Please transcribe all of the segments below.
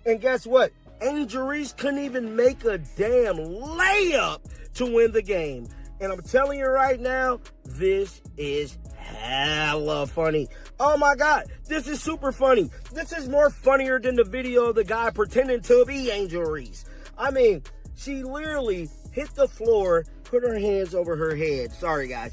And guess what? Angel Reese couldn't even make a damn layup to win the game. And I'm telling you right now, this is hella funny. Oh my God, this is super funny. This is more funnier than the video of the guy pretending to be Angel Reese. I mean, she literally hit the floor, put her hands over her head. Sorry, guys.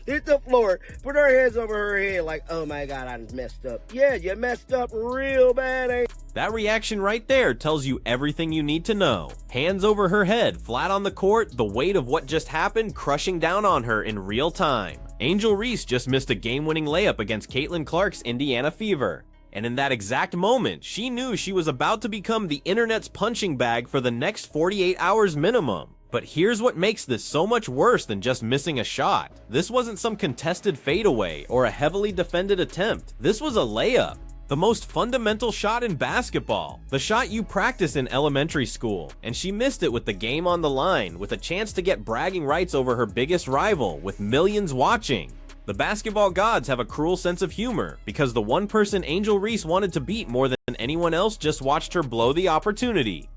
Hit the floor, put her hands over her head like, oh my God, I messed up. Yeah, you messed up real bad, ain't you? That reaction right there tells you everything you need to know. Hands over her head, flat on the court, the weight of what just happened crushing down on her in real time. Angel Reese just missed a game-winning layup against Caitlin Clark's Indiana Fever. And in that exact moment, she knew she was about to become the internet's punching bag for the next 48 hours minimum. But here's what makes this so much worse than just missing a shot. This wasn't some contested fadeaway or a heavily defended attempt. This was a layup. The most fundamental shot in basketball. The shot you practice in elementary school. And she missed it with the game on the line, with a chance to get bragging rights over her biggest rival, with millions watching. The basketball gods have a cruel sense of humor, because the one person Angel Reese wanted to beat more than anyone else just watched her blow the opportunity.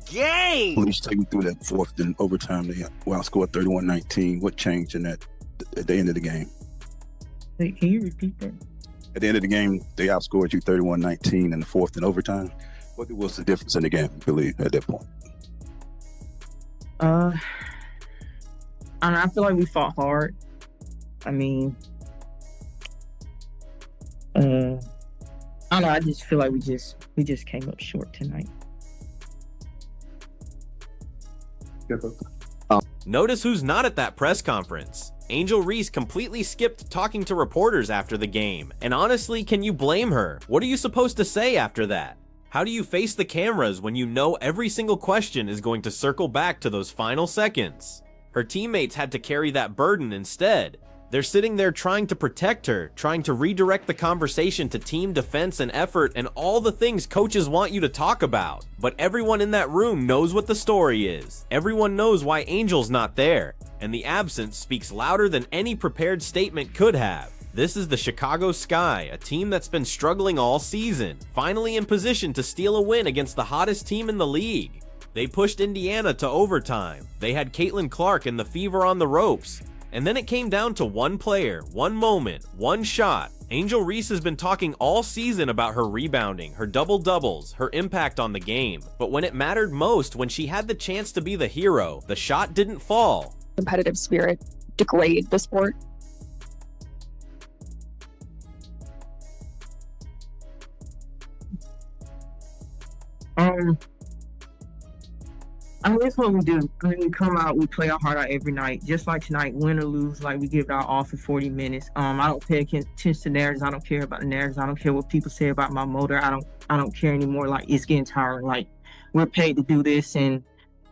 Game! Please take me through that fourth and overtime. They outscored 31-19. What changed in that at the end of the game? Wait, can you repeat that? At the end of the game, they outscored you 31-19 in the fourth and overtime. What was the difference in the game, you believe, at that point? I feel like we fought hard. I mean, I don't know. I just feel like we just came up short tonight. Notice who's not at that press conference. Angel Reese completely skipped talking to reporters after the game. And honestly, can you blame her? What are you supposed to say after that? How do you face the cameras when you know every single question is going to circle back to those final seconds? Her teammates had to carry that burden instead. They're sitting there trying to protect her, trying to redirect the conversation to team defense and effort and all the things coaches want you to talk about. But everyone in that room knows what the story is. Everyone knows why Angel's not there. And the absence speaks louder than any prepared statement could have. This is the Chicago Sky, a team that's been struggling all season, finally in position to steal a win against the hottest team in the league. They pushed Indiana to overtime. They had Caitlin Clark and the Fever on the ropes. And then it came down to one player, one moment, one shot. Angel Reese has been talking all season about her rebounding, her double-doubles, her impact on the game. But when it mattered most, when she had the chance to be the hero, the shot didn't fall. Competitive spirit degrade the sport. I mean, that's what we do. I mean, we come out, we play our heart out every night. Just like tonight, win or lose, like we give it our all for 40 minutes. I don't pay attention to narratives. I don't care about the narratives. I don't care what people say about my motor. I don't care anymore. Like, it's getting tiring. Like, we're paid to do this, and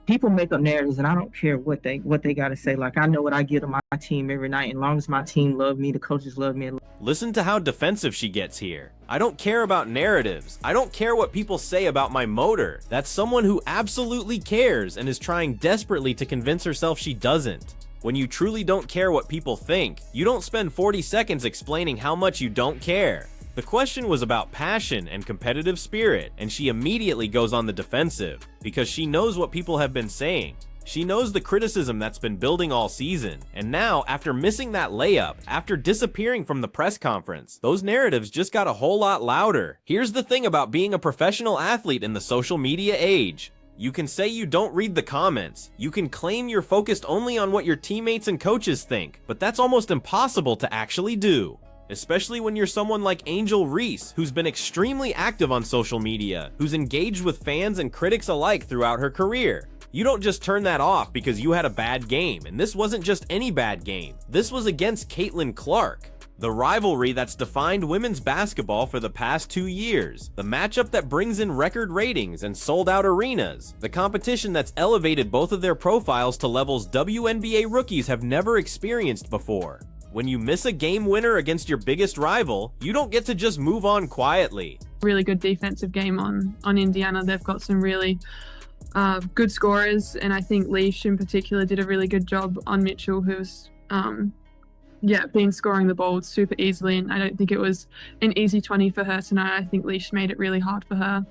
people make up narratives, and I don't care what they got to say. Like, I know what I give to my team every night. And as long as my team love me, the coaches love me. Listen to how defensive she gets here. I don't care about narratives. I don't care what people say about my motor. That's someone who absolutely cares and is trying desperately to convince herself she doesn't. When you truly don't care what people think, you don't spend 40 seconds explaining how much you don't care. The question was about passion and competitive spirit, and she immediately goes on the defensive, because she knows what people have been saying. She knows the criticism that's been building all season, and now, after missing that layup, after disappearing from the press conference, those narratives just got a whole lot louder. Here's the thing about being a professional athlete in the social media age. You can say you don't read the comments, you can claim you're focused only on what your teammates and coaches think, but that's almost impossible to actually do. Especially when you're someone like Angel Reese, who's been extremely active on social media, who's engaged with fans and critics alike throughout her career. You don't just turn that off because you had a bad game, and this wasn't just any bad game. This was against Caitlin Clark. The rivalry that's defined women's basketball for the past 2 years. The matchup that brings in record ratings and sold-out arenas. The competition that's elevated both of their profiles to levels WNBA rookies have never experienced before. When you miss a game winner against your biggest rival, you don't get to just move on quietly. Really good defensive game on Indiana. They've got some really good scorers, and I think Leash in particular did a really good job on Mitchell, who's been scoring the ball super easily, and I don't think it was an easy 20 for her tonight. I think Leash made it really hard for her.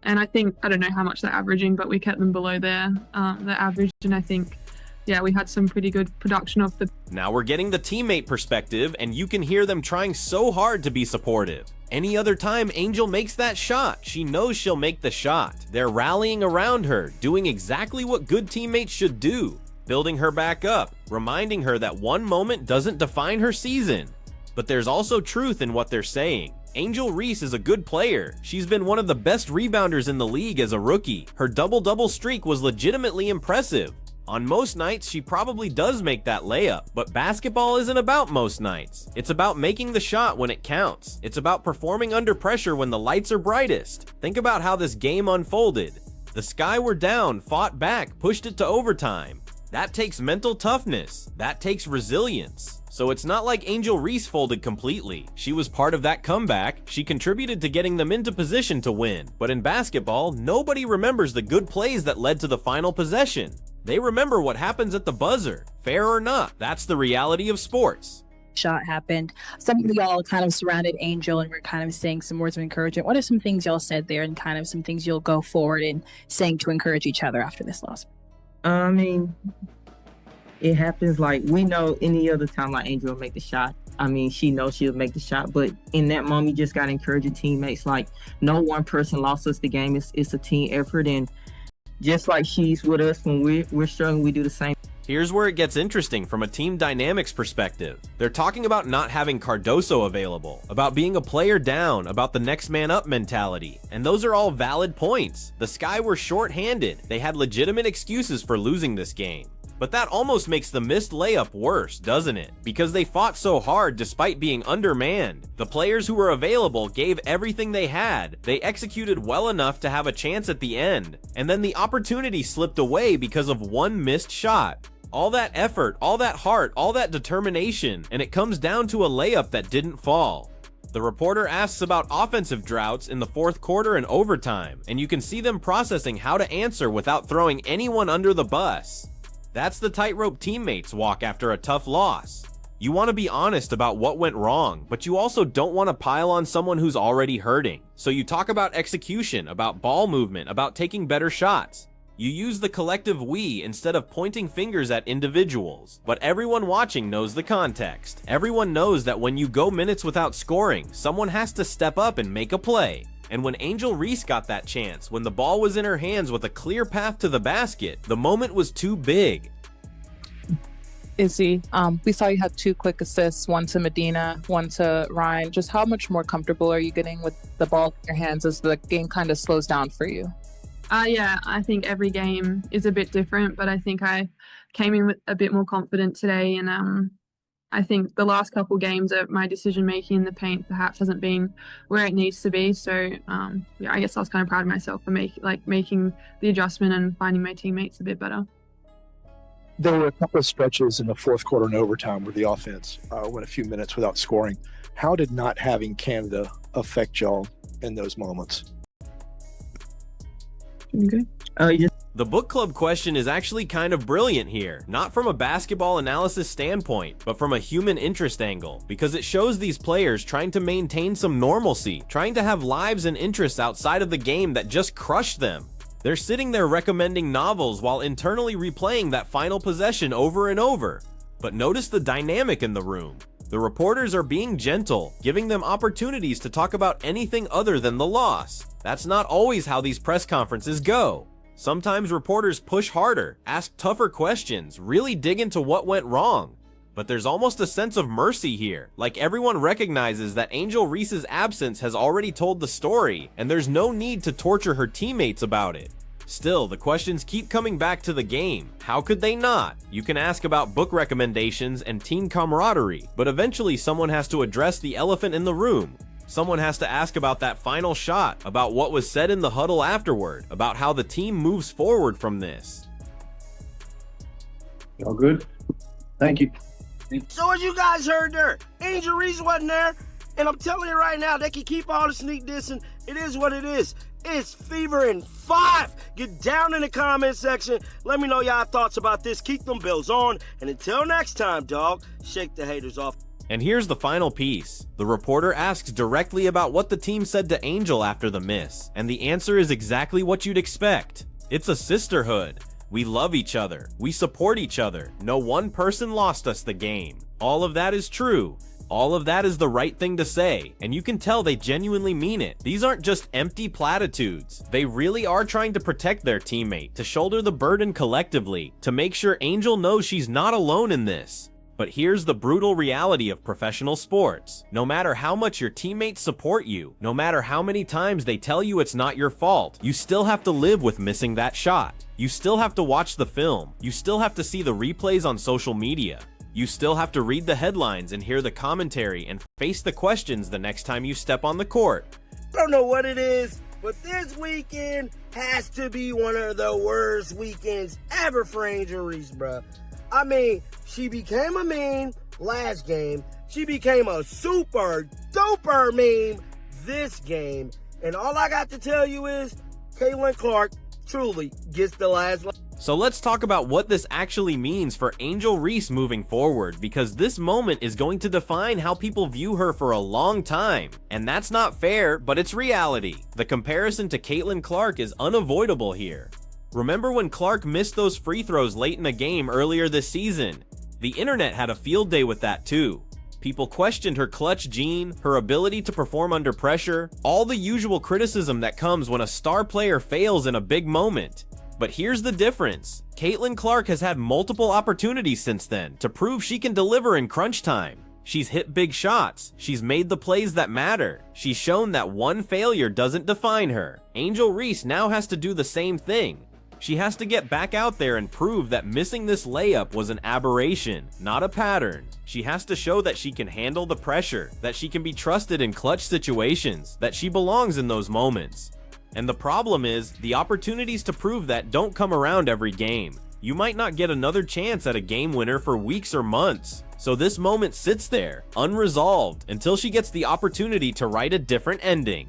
And I think, I don't know how much they're averaging, but we kept them below their average. And I think, yeah, we had some pretty good production off the... Now we're getting the teammate perspective, and you can hear them trying so hard to be supportive. Any other time Angel makes that shot, she knows she'll make the shot. They're rallying around her, doing exactly what good teammates should do, building her back up, reminding her that one moment doesn't define her season. But there's also truth in what they're saying. Angel Reese is a good player. She's been one of the best rebounders in the league as a rookie. Her double-double streak was legitimately impressive. On most nights, she probably does make that layup, but basketball isn't about most nights. It's about making the shot when it counts. It's about performing under pressure when the lights are brightest. Think about how this game unfolded. The Sky were down, fought back, pushed it to overtime. That takes mental toughness. That takes resilience. So it's not like Angel Reese folded completely. She was part of that comeback. She contributed to getting them into position to win. But in basketball, nobody remembers the good plays that led to the final possession. They remember what happens at the buzzer. Fair or not, that's the reality of sports. Shot happened. Some of y'all kind of surrounded Angel and were kind of saying some words of encouragement. What are some things y'all said there and kind of some things you'll go forward in saying to encourage each other after this loss? I mean, it happens. Like, we know any other time, like, Angel will make the shot. I mean, she knows she'll make the shot, but in that moment, you just got to encourage your teammates. Like, no one person lost us the game. It's a team effort, and just like she's with us when we're struggling, we do the same. Here's where it gets interesting from a team dynamics perspective. They're talking about not having Cardoso available, about being a player down, about the next man up mentality. And those are all valid points. The Sky were short-handed. They had legitimate excuses for losing this game. But that almost makes the missed layup worse, doesn't it? Because they fought so hard despite being undermanned. The players who were available gave everything they had. They executed well enough to have a chance at the end. And then the opportunity slipped away because of one missed shot. All that effort, all that heart, all that determination, and it comes down to a layup that didn't fall. The reporter asks about offensive droughts in the fourth quarter and overtime, and you can see them processing how to answer without throwing anyone under the bus. That's the tightrope teammates walk after a tough loss. You want to be honest about what went wrong, but you also don't want to pile on someone who's already hurting. So you talk about execution, about ball movement, about taking better shots. You use the collective we instead of pointing fingers at individuals. But everyone watching knows the context. Everyone knows that when you go minutes without scoring, someone has to step up and make a play. And when Angel Reese got that chance, when the ball was in her hands with a clear path to the basket, the moment was too big. Izzy, we saw you had 2 quick assists, one to Medina, one to Ryan. Just how much more comfortable are you getting with the ball in your hands as the game kind of slows down for you? Yeah, I think every game is a bit different, but I think I came in with a bit more confident today. And I think the last couple games of my decision making in the paint perhaps hasn't been where it needs to be. So yeah, I guess I was kind of proud of myself for making the adjustment and finding my teammates a bit better. There were a couple of stretches in the fourth quarter and overtime where the offense went a few minutes without scoring. How did not having Canada affect y'all in those moments? Okay. The book club question is actually kind of brilliant here, not from a basketball analysis standpoint, but from a human interest angle, because it shows these players trying to maintain some normalcy, trying to have lives and interests outside of the game that just crushed them. They're sitting there recommending novels while internally replaying that final possession over and over. But notice the dynamic in the room. The reporters are being gentle, giving them opportunities to talk about anything other than the loss. That's not always how these press conferences go. Sometimes reporters push harder, ask tougher questions, really dig into what went wrong. But there's almost a sense of mercy here, like everyone recognizes that Angel Reese's absence has already told the story, and there's no need to torture her teammates about it. Still, the questions keep coming back to the game. How could they not? You can ask about book recommendations and team camaraderie, but eventually someone has to address the elephant in the room. Someone has to ask about that final shot, about what was said in the huddle afterward, about how the team moves forward from this. Y'all good? Thank you. So as you guys heard there, Angel Reese wasn't there, and I'm telling you right now, they can keep all the sneak dissing. It is what it is. It's Fever in 5. Get down in the comment section. Let me know y'all thoughts about this. Keep them bills on. And until next time, dog, shake the haters off. And here's the final piece. The reporter asks directly about what the team said to Angel after the miss, and the answer is exactly what you'd expect. It's a sisterhood. We love each other. We support each other. No one person lost us the game. All of that is true. All of that is the right thing to say, and you can tell they genuinely mean it. These aren't just empty platitudes. They really are trying to protect their teammate, to shoulder the burden collectively, to make sure Angel knows she's not alone in this. But here's the brutal reality of professional sports. No matter how much your teammates support you, no matter how many times they tell you it's not your fault, you still have to live with missing that shot. You still have to watch the film. You still have to see the replays on social media. You still have to read the headlines and hear the commentary and face the questions the next time you step on the court. I don't know what it is, but this weekend has to be one of the worst weekends ever for Angel Reese, bruh. I mean, she became a meme last game. She became a super duper meme this game. And all I got to tell you is, Caitlin Clark truly gets the last line. So let's talk about what this actually means for Angel Reese moving forward, because this moment is going to define how people view her for a long time. And that's not fair, but it's reality. The comparison to Caitlin Clark is unavoidable here. Remember when Clark missed those free throws late in the game earlier this season? The internet had a field day with that too. People questioned her clutch gene, her ability to perform under pressure, all the usual criticism that comes when a star player fails in a big moment. But here's the difference. Caitlin Clark has had multiple opportunities since then to prove she can deliver in crunch time. She's hit big shots. She's made the plays that matter. She's shown that one failure doesn't define her. Angel Reese now has to do the same thing. She has to get back out there and prove that missing this layup was an aberration, not a pattern. She has to show that she can handle the pressure, that she can be trusted in clutch situations, that she belongs in those moments. And the problem is, the opportunities to prove that don't come around every game. You might not get another chance at a game winner for weeks or months. So this moment sits there, unresolved, until she gets the opportunity to write a different ending.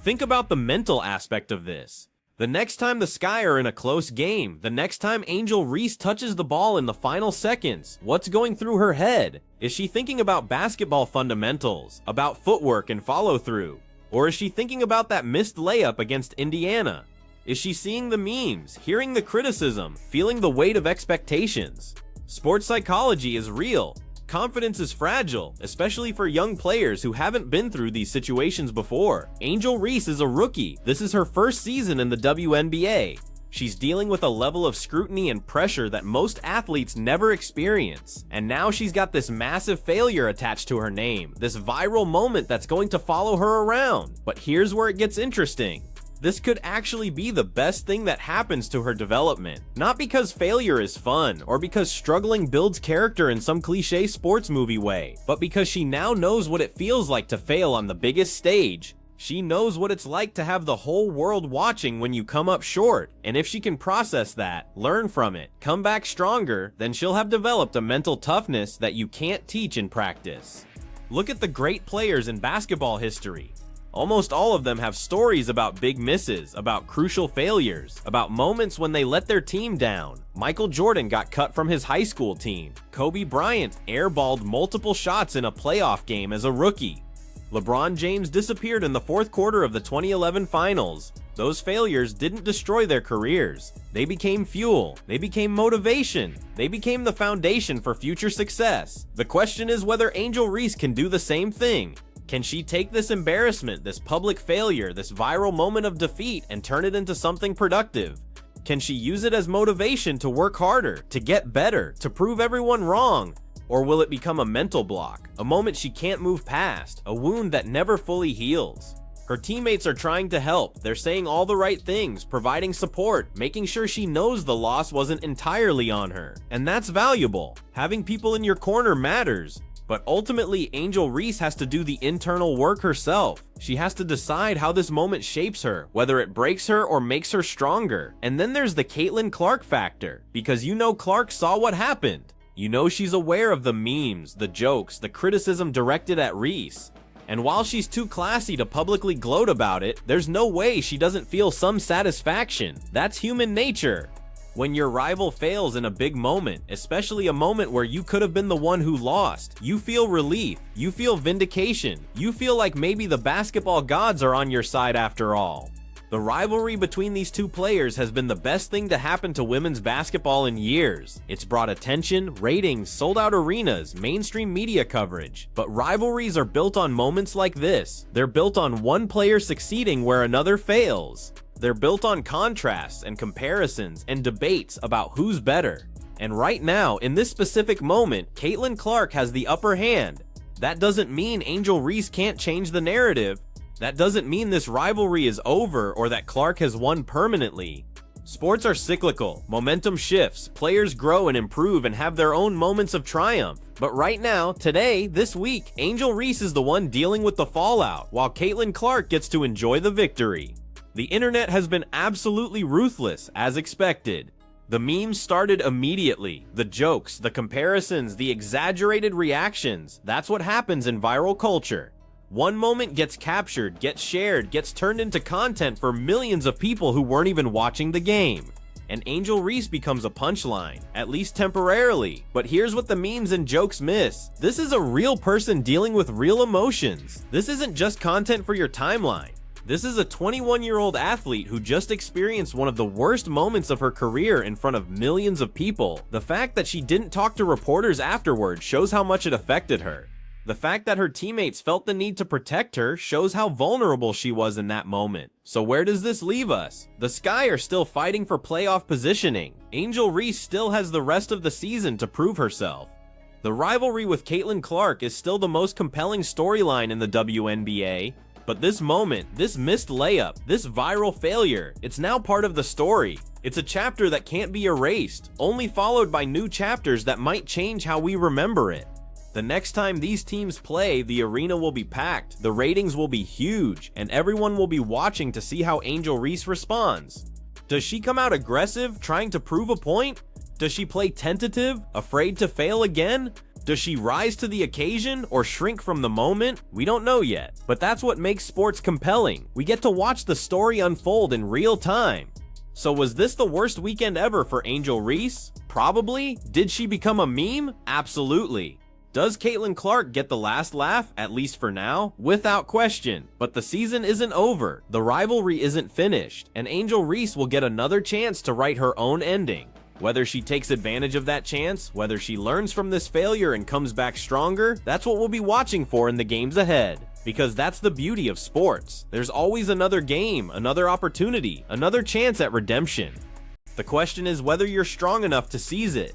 Think about the mental aspect of this. The next time the Sky are in a close game, the next time Angel Reese touches the ball in the final seconds, what's going through her head? Is she thinking about basketball fundamentals, about footwork and follow-through? Or is she thinking about that missed layup against Indiana? Is she seeing the memes, hearing the criticism, feeling the weight of expectations? Sports psychology is real. Confidence is fragile, especially for young players who haven't been through these situations before. Angel Reese is a rookie. This is her first season in the WNBA. She's dealing with a level of scrutiny and pressure that most athletes never experience. And now she's got this massive failure attached to her name, this viral moment that's going to follow her around. But here's where it gets interesting. This could actually be the best thing that happens to her development. Not because failure is fun, or because struggling builds character in some cliche sports movie way, but because she now knows what it feels like to fail on the biggest stage. She knows what it's like to have the whole world watching when you come up short, and if she can process that, learn from it, come back stronger, then she'll have developed a mental toughness that you can't teach in practice. Look at the great players in basketball history. Almost all of them have stories about big misses, about crucial failures, about moments when they let their team down. Michael Jordan got cut from his high school team. Kobe Bryant airballed multiple shots in a playoff game as a rookie. LeBron James disappeared in the fourth quarter of the 2011 finals. Those failures didn't destroy their careers. They became fuel. They became motivation. They became the foundation for future success. The question is whether Angel Reese can do the same thing. Can she take this embarrassment, this public failure, this viral moment of defeat, and turn it into something productive? Can she use it as motivation to work harder, to get better, to prove everyone wrong? Or will it become a mental block, a moment she can't move past, a wound that never fully heals? Her teammates are trying to help. They're saying all the right things, providing support, making sure she knows the loss wasn't entirely on her. And that's valuable. Having people in your corner matters. But ultimately, Angel Reese has to do the internal work herself. She has to decide how this moment shapes her, whether it breaks her or makes her stronger. And then there's the Caitlin Clark factor, because you know Clark saw what happened. You know she's aware of the memes, the jokes, the criticism directed at Reese. And while she's too classy to publicly gloat about it, there's no way she doesn't feel some satisfaction. That's human nature. When your rival fails in a big moment, especially a moment where you could have been the one who lost, you feel relief, you feel vindication, you feel like maybe the basketball gods are on your side after all. The rivalry between these two players has been the best thing to happen to women's basketball in years. It's brought attention, ratings, sold-out arenas, mainstream media coverage. But rivalries are built on moments like this. They're built on one player succeeding where another fails. They're built on contrasts and comparisons and debates about who's better. And right now, in this specific moment, Caitlin Clark has the upper hand. That doesn't mean Angel Reese can't change the narrative. That doesn't mean this rivalry is over or that Clark has won permanently. Sports are cyclical, momentum shifts, players grow and improve and have their own moments of triumph. But right now, today, this week, Angel Reese is the one dealing with the fallout, while Caitlin Clark gets to enjoy the victory. The internet has been absolutely ruthless, as expected. The memes started immediately. The jokes, the comparisons, the exaggerated reactions. That's what happens in viral culture. One moment gets captured, gets shared, gets turned into content for millions of people who weren't even watching the game. And Angel Reese becomes a punchline, at least temporarily. But here's what the memes and jokes miss. This is a real person dealing with real emotions. This isn't just content for your timeline. This is a 21-year-old athlete who just experienced one of the worst moments of her career in front of millions of people. The fact that she didn't talk to reporters afterward shows how much it affected her. The fact that her teammates felt the need to protect her shows how vulnerable she was in that moment. So where does this leave us? The Sky are still fighting for playoff positioning. Angel Reese still has the rest of the season to prove herself. The rivalry with Caitlin Clark is still the most compelling storyline in the WNBA, but this moment, this missed layup, this viral failure, it's now part of the story. It's a chapter that can't be erased, only followed by new chapters that might change how we remember it. The next time these teams play, the arena will be packed, the ratings will be huge, and everyone will be watching to see how Angel Reese responds. Does she come out aggressive, trying to prove a point? Does she play tentative, afraid to fail again? Does she rise to the occasion or shrink from the moment? We don't know yet, but that's what makes sports compelling. We get to watch the story unfold in real time. So was this the worst weekend ever for Angel Reese? Probably. Did she become a meme? Absolutely. Does Caitlin Clark get the last laugh, at least for now? Without question. But the season isn't over, the rivalry isn't finished, and Angel Reese will get another chance to write her own ending. Whether she takes advantage of that chance, whether she learns from this failure and comes back stronger, that's what we'll be watching for in the games ahead. Because that's the beauty of sports. There's always another game, another opportunity, another chance at redemption. The question is whether you're strong enough to seize it.